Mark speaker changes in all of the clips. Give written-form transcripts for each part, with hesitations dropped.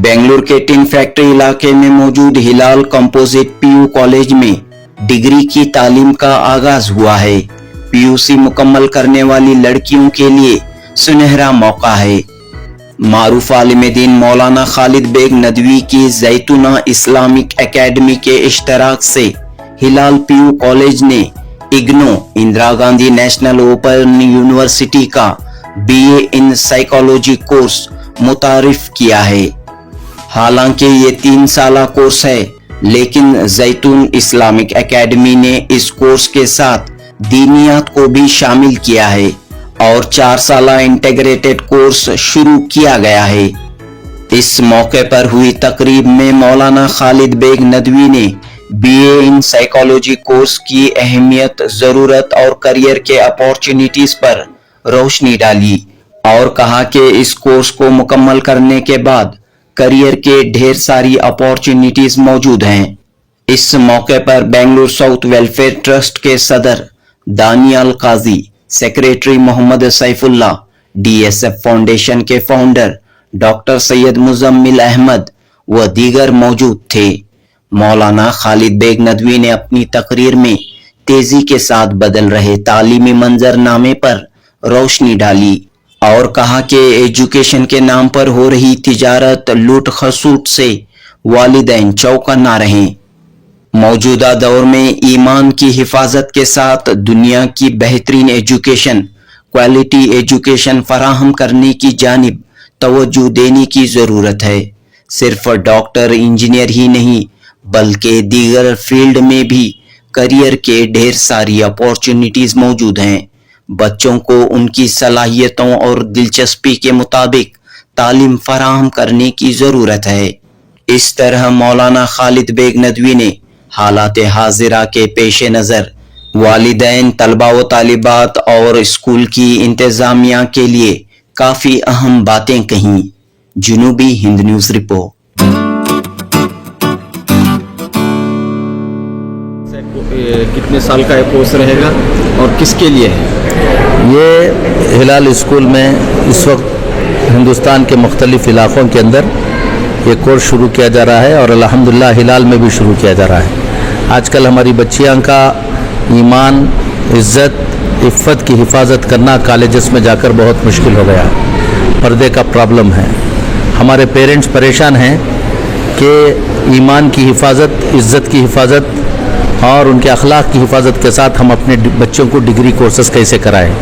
Speaker 1: बेंगलुरु के tin factory इलाके में मौजूद हिलाल कंपोजिट पीयू कॉलेज में डिग्री की तालीम का आगाज हुआ है। पीयूसी मुकम्मल करने वाली लड़कियों के लिए सुनहरा मौका है। मारूफ आलिम दीन मौलाना खालिद बेग नदवी की जैतूना इस्लामिक एकेडमी के इश्तराक से हिलाल पीयू कॉलेज ने IGNOU Indira Gandhi national open university का बीए इन साइकोलॉजी कोर्स मुतारिफ किया है। हालांकि ये 3 साला कोर्स है, लेकिन जैतून इस्लामिक एकेडमी ने इस कोर्स के साथ दीनियात को भी शामिल किया है और 4 साला इंटीग्रेटेड कोर्स शुरू किया गया है। इस मौके पर हुई तकरीब में मौलाना खालिद बेग नदवी ने बीए इन साइकोलॉजी कोर्स की अहमियत, जरूरत और करियर के अपॉर्चुनिटीज पर रोशनी डाली और कहा कि इस कोर्स को मुकम्मल करने के बाद करियर के ढेर सारी अपॉर्चुनिटीज मौजूद हैं। इस मौके पर बेंगलुरु साउथ वेलफेयर ट्रस्ट के सदर Daniyal Qazi, secretary Mohammad Saifullah, DSF foundation के फाउंडर डॉक्टर सैयद मुजम्मिल अहमद व दीगर मौजूद थे। मौलाना खालिद बेग नदवी ने अपनी तकरीर में तेजी के साथ बदल रहे तालीमी मंजरनामे पर रोशनी डाली और कहा कि एजुकेशन के नाम पर हो रही तिजारत, लूट खसूट से वालिदैन चौकन्ना रहें। मौजूदा दौर में ईमान की हिफाजत के साथ दुनिया की बेहतरीन एजुकेशन, क्वालिटी एजुकेशन फराहम करने की जानिब तवज्जो देने की जरूरत है। सिर्फ डॉक्टर, इंजीनियर ही नहीं बल्कि दीगर फील्ड में भी करियर के ढेर सारी अपॉर्चुनिटीज मौजूद हैं। बच्चों को उनकी सलाहियतों और दिलचस्पी के मुताबिक तालीम फराहम करने की जरूरत है। इस तरह मौलाना खालिद बेग नदवी ने हालात हाजिरा के पेश नज़र वालिदैन, तलबा व तालिबात और स्कूल की इंतजामिया के लिए काफ़ी अहम बातें कहीं। जुनूबी हिंद न्यूज़ रिपोर्ट।
Speaker 2: कितने साल का कोर्स रहेगा और किसके लिए है?
Speaker 3: ये हिलाल स्कूल में इस वक्त हिंदुस्तान के मुख्तलिफ इलाक़ों के अंदर ये कोर्स शुरू किया जा रहा है और अल्हम्दुलिल्लाह हिलाल में भी शुरू किया जा रहा है। आजकल हमारी बच्चियां का ईमान, इज़्ज़त, इफ़्फ़त की हिफाजत करना कॉलेजेस में जाकर बहुत मुश्किल हो गया है। पर्दे का प्रॉब्लम है। हमारे पेरेंट्स परेशान हैं कि ईमान की हिफाजत, इज़्ज़त की हिफाजत और उनके अखलाक की हिफाजत के साथ हम अपने बच्चों को डिग्री कोर्सेज़ कैसे कराएं।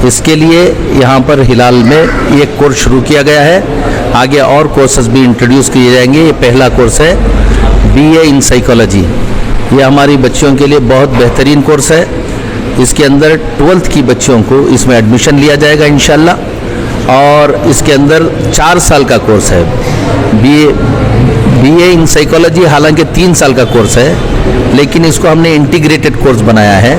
Speaker 3: इसके लिए यहाँ पर हिलाल में एक कोर्स शुरू किया गया है। आगे और कोर्सेज़ भी इंट्रोड्यूस किए जाएंगे। ये पहला कोर्स है बीए इन साइकोलॉजी। ये हमारी बच्चियों के लिए बहुत बेहतरीन कोर्स है। इसके अंदर 12th की बच्चियों को इसमें एडमिशन लिया जाएगा इंशाल्लाह और इसके अंदर 4 साल का कोर्स है। बीए इन साइकोलॉजी हालांकि 3 साल का कोर्स है, लेकिन इसको हमने इंटीग्रेटेड कोर्स बनाया है।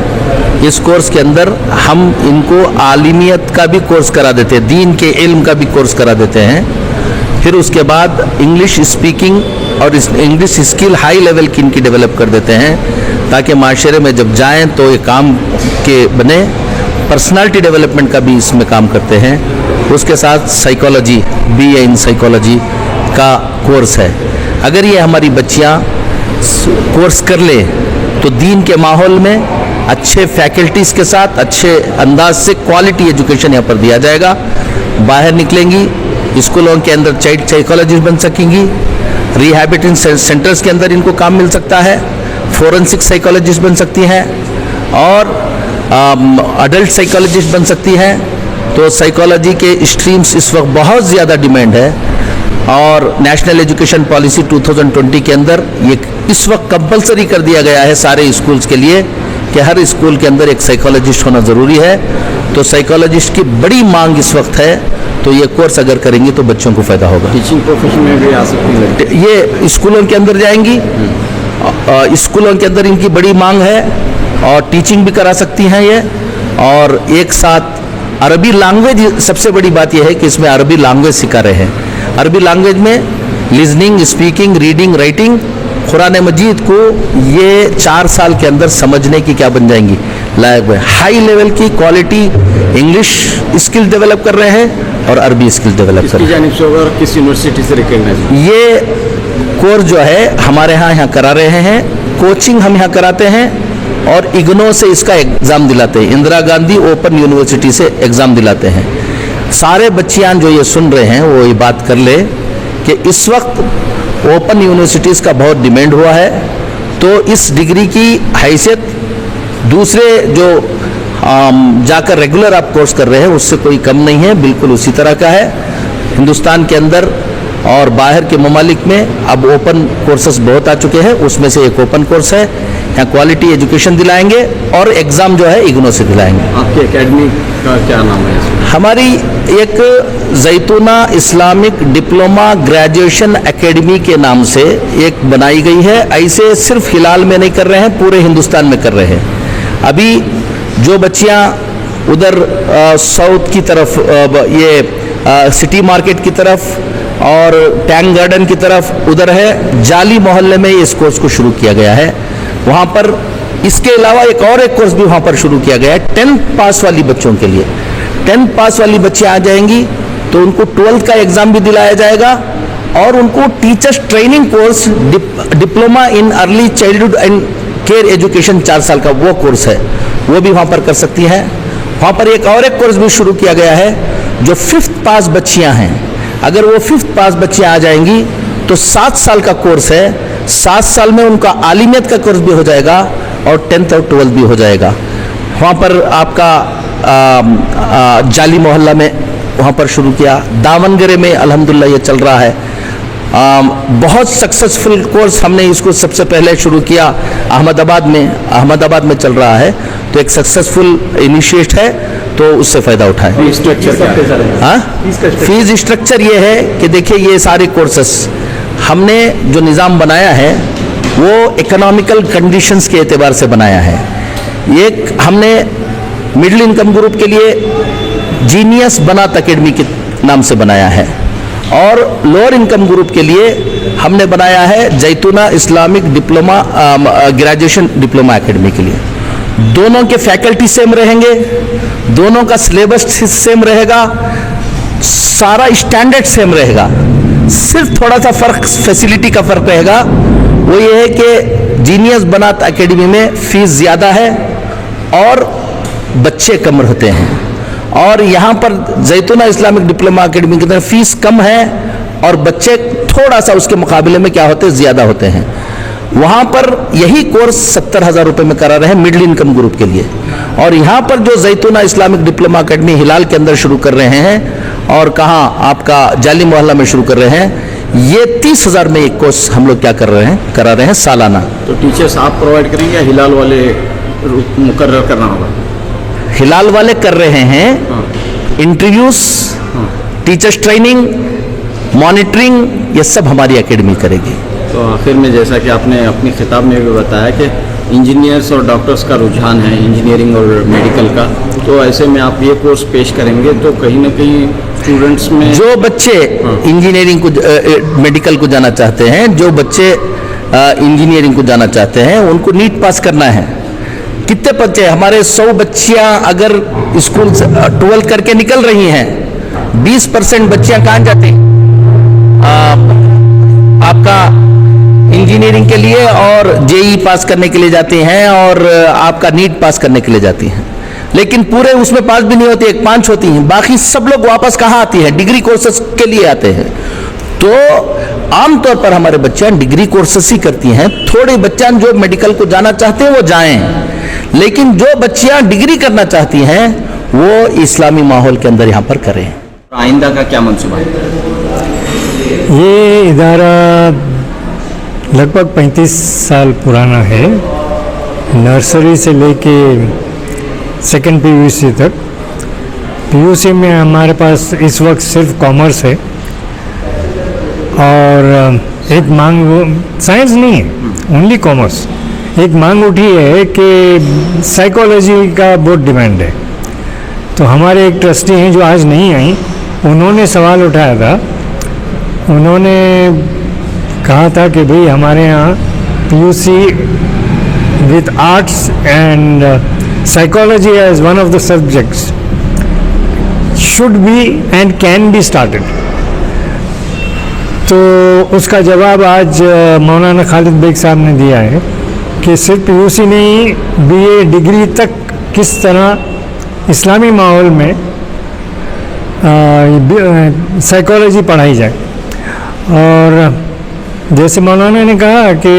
Speaker 3: इस कोर्स के अंदर हम इनको आलिमियत का भी कोर्स करा देते हैं, दीन के इल्म का भी कोर्स करा देते हैं। फिर उसके बाद इंग्लिश स्पीकिंग और इंग्लिश स्किल हाई लेवल की इनकी डेवलप कर देते हैं ताकि माशरे में जब जाएं तो ये काम के बने। पर्सनालिटी डेवलपमेंट का भी इसमें काम करते हैं। उसके साथ साइकोलॉजी, बीए इन साइकोलॉजी का कोर्स है। अगर ये हमारी बच्चियां कोर्स कर ले तो दीन के माहौल में अच्छे फैकल्टीज़ के साथ अच्छे अंदाज से क्वालिटी एजुकेशन यहाँ पर दिया जाएगा। बाहर निकलेंगी, स्कूलों के अंदर चाइल्ड साइकोलॉजिस्ट बन सकेंगी, रिहैबिलिटेशन सेंटर्स के अंदर इनको काम मिल सकता है, फोरेंसिक साइकोलॉजिस्ट बन सकती हैं और अडल्ट साइकोलॉजिस्ट बन सकती हैं। तो साइकोलॉजी के स्ट्रीम्स इस वक्त बहुत ज़्यादा डिमांड है और नेशनल एजुकेशन पॉलिसी 2020 के अंदर ये इस वक्त कंपलसरी कर दिया गया है सारे स्कूल्स के लिए कि हर स्कूल के अंदर एक साइकोलॉजिस्ट होना ज़रूरी है। तो साइकोलॉजिस्ट की बड़ी मांग इस वक्त है, तो ये कोर्स अगर करेंगे तो बच्चों को फ़ायदा होगा।
Speaker 2: टीचिंग प्रोफेशन में भी आ सकती है।
Speaker 3: ये स्कूलों के अंदर जाएंगी, स्कूलों के अंदर इनकी बड़ी मांग है और टीचिंग भी करा सकती हैं ये। और एक साथ अरबी लैंग्वेज, सबसे बड़ी बात यह है कि इसमें अरबी लैंग्वेज सिखा रहे हैं। अरबी लैंग्वेज में listening, speaking, reading, writing, Quran Majeed को ये 4 साल के अंदर समझने की क्या बन जाएंगी लायक है। हाई लेवल की क्वालिटी इंग्लिश स्किल डेवलप कर रहे हैं और अरबी स्किल डेवलप
Speaker 2: किसकी
Speaker 3: करें।
Speaker 2: जानिब से होगा और किस यूनिवर्सिटी से रिकॉग्नाइज?
Speaker 3: ये कोर्स जो है हमारे यहाँ करा रहे हैं, कोचिंग हम यहाँ कराते हैं और इग्नो से इसका एग्ज़ाम दिलाते हैं, इंदिरा गांधी ओपन यूनिवर्सिटी से एग्ज़ाम दिलाते हैं। सारे बच्चियाँ जो ये सुन रहे हैं वो ये बात कर ले कि इस वक्त ओपन यूनिवर्सिटीज़ का बहुत डिमांड हुआ है, तो इस डिग्री की हैसियत दूसरे जो जाकर रेगुलर आप कोर्स कर रहे हैं उससे कोई कम नहीं है, बिल्कुल उसी तरह का है। हिंदुस्तान के अंदर और बाहर के ममालिक में अब ओपन कोर्सेज बहुत आ चुके हैं, उसमें से एक ओपन कोर्स है। यहाँ क्वालिटी एजुकेशन दिलाएंगे और एग्ज़ाम जो है इग्नो से दिलाएंगे।
Speaker 2: आपकी एकेडमी का क्या नाम है?
Speaker 3: हमारी एक जैतूना इस्लामिक डिप्लोमा ग्रेजुएशन एकेडमी के नाम से एक बनाई गई है। ऐसे सिर्फ हिलाल में नहीं कर रहे हैं, पूरे हिंदुस्तान में कर रहे हैं। अभी जो बच्चियाँ उधर साउथ की तरफ ये सिटी मार्केट की तरफ और टैंक गार्डन की तरफ उधर है, जाली मोहल्ले में इस कोर्स को शुरू किया गया है। वहाँ पर इसके अलावा एक कोर्स भी वहाँ पर शुरू किया गया है 10th पास वाली बच्चों के लिए। 10th पास वाली बच्चियाँ आ जाएंगी तो उनको 12th का एग्ज़ाम भी दिलाया जाएगा और उनको teachers training course diploma in early childhood and care education 4 साल का वो कोर्स है, वो भी वहाँ पर कर सकती हैं। वहाँ पर एक कोर्स भी शुरू किया गया है जो 5th पास बच्चियाँ हैं, अगर वो 5th पास बच्चियाँ आ जाएंगी तो 7 साल का कोर्स है। 7 साल में उनका आलिमियत का कोर्स भी हो जाएगा और 10th और 12th भी हो जाएगा। वहाँ पर आपका जाली मोहल्ला में वहाँ पर शुरू किया, दावनगरे में अल्हम्दुलिल्लाह ये चल रहा है। बहुत सक्सेसफुल कोर्स हमने इसको सबसे पहले शुरू किया अहमदाबाद में चल रहा है, तो एक सक्सेसफुल इनिशिएट है, तो उससे फ़ायदा उठाएं। फीस स्ट्रक्चर ये है कि देखिए ये सारे कोर्सेस हमने जो निज़ाम बनाया है वो इकोनॉमिकल कंडीशंस के एतबार से बनाया है। एक हमने मिडिल इनकम ग्रुप के लिए जीनियस बनात एकेडमी के नाम से बनाया है और लोअर इनकम ग्रुप के लिए हमने बनाया है Zaituna Islamic diploma graduation diploma academy के लिए। दोनों के फैकल्टी सेम रहेंगे, दोनों का सिलेबस सेम रहेगा, सारा स्टैंडर्ड सेम रहेगा। सिर्फ थोड़ा सा फर्क फैसिलिटी का फर्क रहेगा, वो ये है कि जीनियस बनात एकेडमी में फीस ज़्यादा है और बच्चे कम होते हैं, और यहाँ पर जैतूना इस्लामिक डिप्लोमा एकेडमी की तरफ फीस कम है और बच्चे थोड़ा सा उसके मुकाबले में क्या होते हैं, ज़्यादा होते हैं। वहाँ पर यही कोर्स 70,000 रुपये में करा रहे हैं मिडिल इनकम ग्रुप के लिए, और यहाँ पर जो जैतूना इस्लामिक डिप्लोमा एकेडमी हिलाल के अंदर शुरू कर रहे हैं और कहाँ आपका जाली मोहल्ला में शुरू कर रहे हैं, ये 30,000 में एक कोर्स हम लोग क्या करा रहे हैं सालाना।
Speaker 2: तो टीचर्स आप प्रोवाइड करेंगे या हिलाल वाले मुकर्रर करना होगा?
Speaker 3: हिलाल वाले कर रहे हैं। इंटरव्यूज, टीचर्स ट्रेनिंग, मॉनिटरिंग, ये सब हमारी एकेडमी करेगी।
Speaker 2: तो आखिर में जैसा कि आपने अपनी खिताब में भी बताया कि इंजीनियर्स और डॉक्टर्स का रुझान है इंजीनियरिंग और मेडिकल का, तो ऐसे में आप ये कोर्स पेश करेंगे तो कहीं ना कहीं स्टूडेंट्स में
Speaker 3: जो बच्चे इंजीनियरिंग को मेडिकल को जाना चाहते हैं, जो बच्चे इंजीनियरिंग को जाना चाहते हैं, उनको नीट पास करना है। कितने बच्चे हमारे 100 बच्चियां अगर स्कूल 12 करके निकल रही हैं, 20% बच्चियां कहाँ जाती हैं आपका इंजीनियरिंग के लिए और जेई पास करने के लिए जाती हैं और आपका नीट पास करने के लिए जाती हैं, लेकिन पूरे उसमें पास भी नहीं होती, 1-5 होती हैं। बाकी सब लोग वापस कहाँ आती हैं, डिग्री कोर्सेज के लिए आते हैं। तो आमतौर पर हमारे बच्चे डिग्री कोर्सेस ही करती हैं। थोड़े बच्चे जो मेडिकल को जाना चाहते हैं वो जाएं, लेकिन जो बच्चियां डिग्री करना चाहती हैं वो इस्लामी माहौल के अंदर यहाँ पर करें।
Speaker 2: आइंदा का क्या मंसूबा है?
Speaker 4: ये इदारा लगभग 35 साल पुराना है, नर्सरी से लेके सेकेंड पीयूसी तक। पीयूसी में हमारे पास इस वक्त सिर्फ कॉमर्स है और एक मांग, साइंस नहीं है, ओनली कॉमर्स। एक मांग उठी है कि साइकोलॉजी का बहुत डिमांड है, तो हमारे एक ट्रस्टी हैं जो आज नहीं आई, उन्होंने सवाल उठाया था। उन्होंने कहा था कि भाई हमारे यहाँ PUC with arts and psychology as one of the subjects should be and can be started. तो उसका जवाब आज मौलाना खालिद बेग साहब ने दिया है कि सिर्फ पीयूसी नहीं, बीए डिग्री तक किस तरह इस्लामी माहौल में साइकोलॉजी पढ़ाई जाए। और जैसे मौलाना ने कहा कि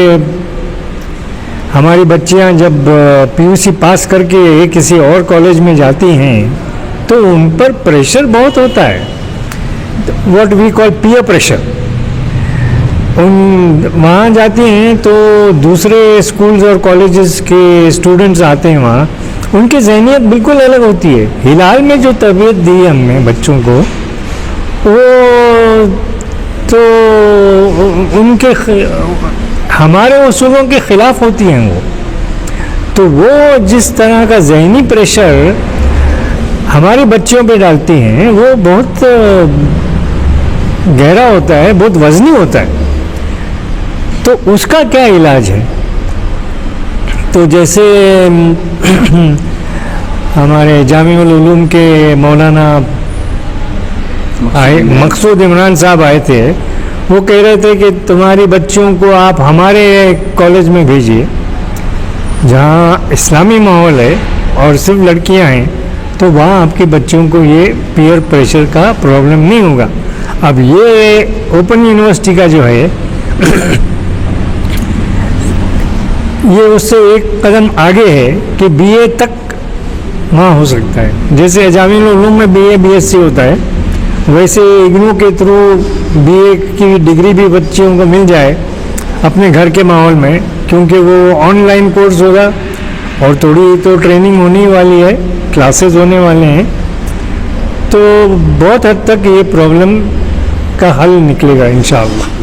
Speaker 4: हमारी बच्चियां जब पीयूसी पास करके किसी और कॉलेज में जाती हैं तो उन पर प्रेशर बहुत होता है, what we call peer pressure. वहाँ जाती हैं तो दूसरे स्कूल्स और कॉलेजेस के स्टूडेंट्स आते हैं वहाँ, उनकी ज़हनियत बिल्कुल अलग होती है। हिलाल में जो तरबियत दी हमने बच्चों को, वो तो उनके हमारे उसूलों के ख़िलाफ़ होती हैं वो। तो वो जिस तरह का ज़हनी प्रेशर हमारे बच्चों पे डालती हैं वो बहुत गहरा होता है, बहुत वज़नी होता है। तो उसका क्या इलाज है? तो जैसे हमारे जामिउल उलूम के मौलाना मकसूद इमरान साहब आए थे, वो कह रहे थे कि तुम्हारी बच्चियों को आप हमारे कॉलेज में भेजिए जहाँ इस्लामी माहौल है और सिर्फ लड़कियाँ हैं, तो वहाँ आपके बच्चों को ये पीयर प्रेशर का प्रॉब्लम नहीं होगा। अब ये ओपन यूनिवर्सिटी का जो है ये उससे एक कदम आगे है कि बीए तक वहाँ हो सकता है। जैसे जामिउल उलूम में बीए बीएससी होता है, वैसे इग्नू के थ्रू बीए की डिग्री भी बच्चियों को मिल जाए अपने घर के माहौल में, क्योंकि वो ऑनलाइन कोर्स होगा और थोड़ी तो ट्रेनिंग होने वाली है, क्लासेस होने वाले हैं। तो बहुत हद तक ये प्रॉब्लम का हल निकलेगा इंशाअल्लाह।